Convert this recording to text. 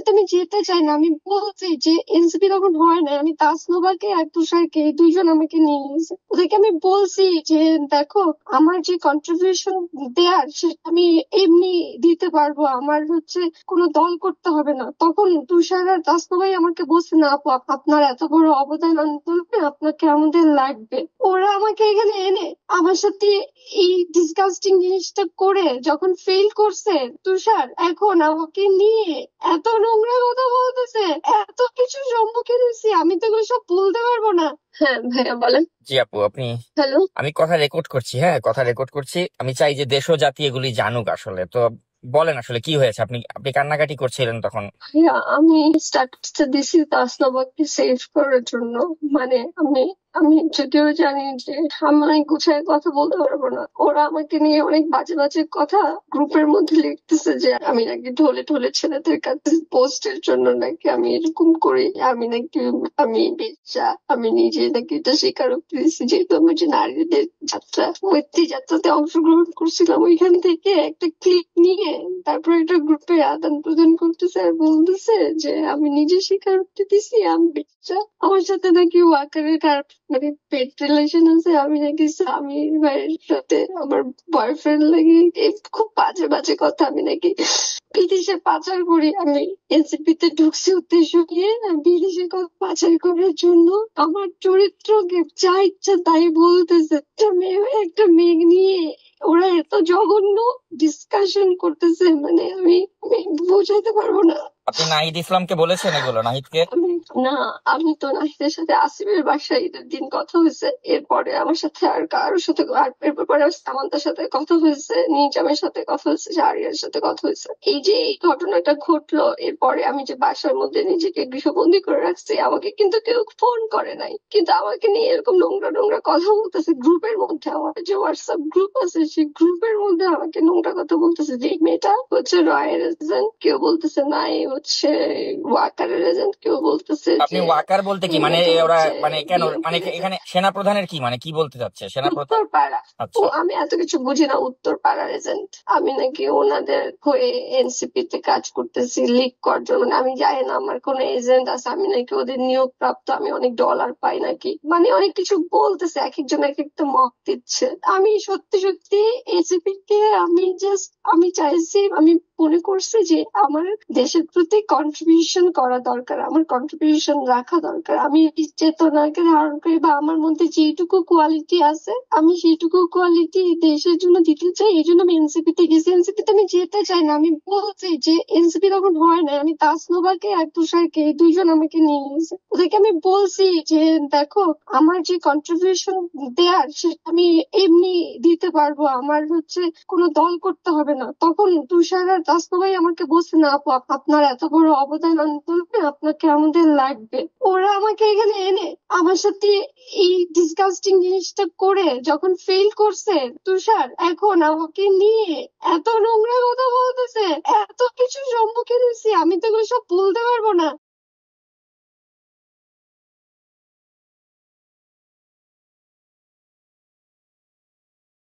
এনসিপিতে আমি যেতে চাই না। আমি বলছি যে এনসিপি তখন হয় না, আমি তাসনোভাকে আর তুষারকে এই দুইজন আমাকে নিয়ে গেছে। ওদেরকে আমি বলছি যে দেখো, আমার যে কন্ট্রিবিউশন দেয়ার সেটা আমি এমনি দিতে পারবো, আমার কোনো দল করতে হবে না। তখন তুষার আর তাসনোভাই আমাকে বলছে না আপু, আপনার এত বড় অবদান আন্দোলনে আপনাকে আমাদের লাগবে। ওরা আমাকে এখানে এনে আমার সাথে এই ডিসগাস্টিং জিনিসটা করে যখন ফেল করছে তুষার, এখন আমাকে নিয়ে এত নোংরা কথা বলতেছে, এত কিছু সম্মুখীন হয়েছি, আমি তো এগুলো সব বলতে পারবো না। হ্যাঁ ভাইয়া বলেন। জি আপু, হ্যালো। আমি কথা রেকর্ড করছি। হ্যাঁ, কথা রেকর্ড করছি। আমি চাই যে দেশ ও জাতি এগুলি জানুক আসলে। তো বলেন আসলে কি হয়েছে, আপনি আপনি কান্নাকাটি করছিলেন তখন। ভাইয়া আমি স্ট্যাটাসটা দিছি তাসনবাকে সেভ করার জন্য। মানে আমি আমি যদিও জানি যে আমি অনেক গুছায় কথা বলতে পারবো না, ওরা আমাকে নিয়ে অনেক বাজে বাজে কথা গ্রুপের মধ্যে লিখতেছে যে আমি নাকি ঢলে ঢলে ছেলেদের কাছে পোস্টের জন্য নাকি আমি এরকম করি, আমি নাকি আমি বেশ্যা, আমি নিজে নাকি এটা স্বীকারোক্তি দিচ্ছি। যেহেতু আমি যে নারীদের যাত্রা মৈত্রী যাত্রাতে অংশগ্রহণ করছিলাম, ওইখান থেকে একটা ক্লিপ নিয়ে তারপর একটা গ্রুপে আদান প্রদান করতেছে আর বলতেছে যে আমি নিজে স্বীকারোক্তি দিছি, আমি বেশ্যা, আমার সাথে নাকি ওয়াকারের খারাপ মানে পেট রিলেশন আছে, আমি নাকি স্বামীর ভাইয়ের সাথে আমার বয়ফ্রেন্ড লাগে, খুব বাজে বাজে কথা, আমি নাকি বিদেশে পাচার করি, আমি এনসিপি তে ঢুকছি উদ্দেশ্য নিয়ে বিদেশে পাচার করার জন্য। আমার চরিত্রকে যা ইচ্ছা তাই বলতেছে। একটা মেয়ে নিয়ে ওরা এত জঘন্য ডিসকাশন করতেছে, মানে আমি বোঝাইতে পারবো না। আপনি নাহিদ ইসলামকে বলেছেন এগুলো, নাহিদকে? আমি না, আমি তো নাহিদের সাথে আসিফের বাসায় ঈদের দিন কথা হয়েছে, এরপরে আমার সাথে আর কারোর সাথে আর এরপরে আমার সামান্তার সাথে কথা হয়েছে, নিজামের সাথে কথা হয়েছে, শাহরিয়ার সাথে কথা হয়েছে। এই যে এই ঘটনাটা ঘটলো এরপরে আমি যে বাসার মধ্যে নিজেকে গৃহবন্দী করে রাখছি, আমাকে কিন্তু কেউ ফোন করে নাই, কিন্তু আমাকে নিয়ে এরকম নোংরা নোংরা কথা বলতেছে গ্রুপের মধ্যে। আমার যে হোয়াটসঅ্যাপ গ্রুপ আছে সেই গ্রুপের মধ্যে আমাকে নোংরা কথা বলতেছে যে এই মেয়েটা হচ্ছে রয়ের এজেন্ট, কেউ বলতেছে না এই হচ্ছে ওয়াকারের এজেন্ট, কেউ বলতেছে আপনি যে ওয়াকার বলতে কি এই মানে? মেয়েটা ওরা হচ্ছে মানে কেন, মানে বিএনপির এখানে এজেন্ট। সেনা প্রধানের কি মানে, কি বলতে চাচ্ছে সেনাপ্রধান? উত্তরপাড়া। ও আচ্ছা। আমি এত কিছু বুঝি না, উত্তরপাড়ার এজেন্ট। আমি নাকি ওনাদের হয়ে এনসিপি তে কাজ করতেছি লিক করার জন্য, মানে আমি জানি না আমার কোন এজেন্ট আছে, আমি নাকি ওদের নিয়োগ প্রাপ্ত, আমি অনেক ডলার পাই নাকি, মানে অনেক কিছু বলতেছে, এক একজন এক একটা মত দিচ্ছে। আমি সত্যি সত্যি এনসিপি কে আমি চাইছি, আমি মনে করছি যে আমার দেশের প্রতি কন্ট্রিবিউশন করা দরকার, আমার কন্ট্রিবিউশন রাখা দরকার। আমি এই চেতনাকে ধারণ করি বা আমার মধ্যে যেটুকু কোয়ালিটি আছে আমি সেইটুকু কোয়ালিটি দেশের জন্য দিতে চাই, এই জন্য আমি এনসিপি তে গেছি। এনসিপি তে আমি যেতে চাই না। আমি বলছি যে এনসিপি তখন হয় না, আমি তাসনোভাকে আর তুষারকে এই দুইজন আমাকে নিয়ে গেছে। ওদেরকে আমি বলছি যে দেখো, আমার যে কন্ট্রিবিউশন দেয়ার সেটা আমি এমনি দিতে পারবো, আমার কোনো দল করতে হবে না। তখন তুষার আর তাসনোভাই আমাকে বলছে না আপু, আপনার এত বড় অবদান আন্দোলনে আপনাকে আমাদের লাগবে। ওরা আমাকে এখানে এনে আমার সাথে এই ডিসগাস্টিং জিনিসটা করে যখন ফেল করছে তুষার, এখন আমাকে নিয়ে এত নোংরা কথা বলতেছে, এত কিছু সম্মুখীন হয়েছি, আমি তো এগুলো সব বলতে পারবো না।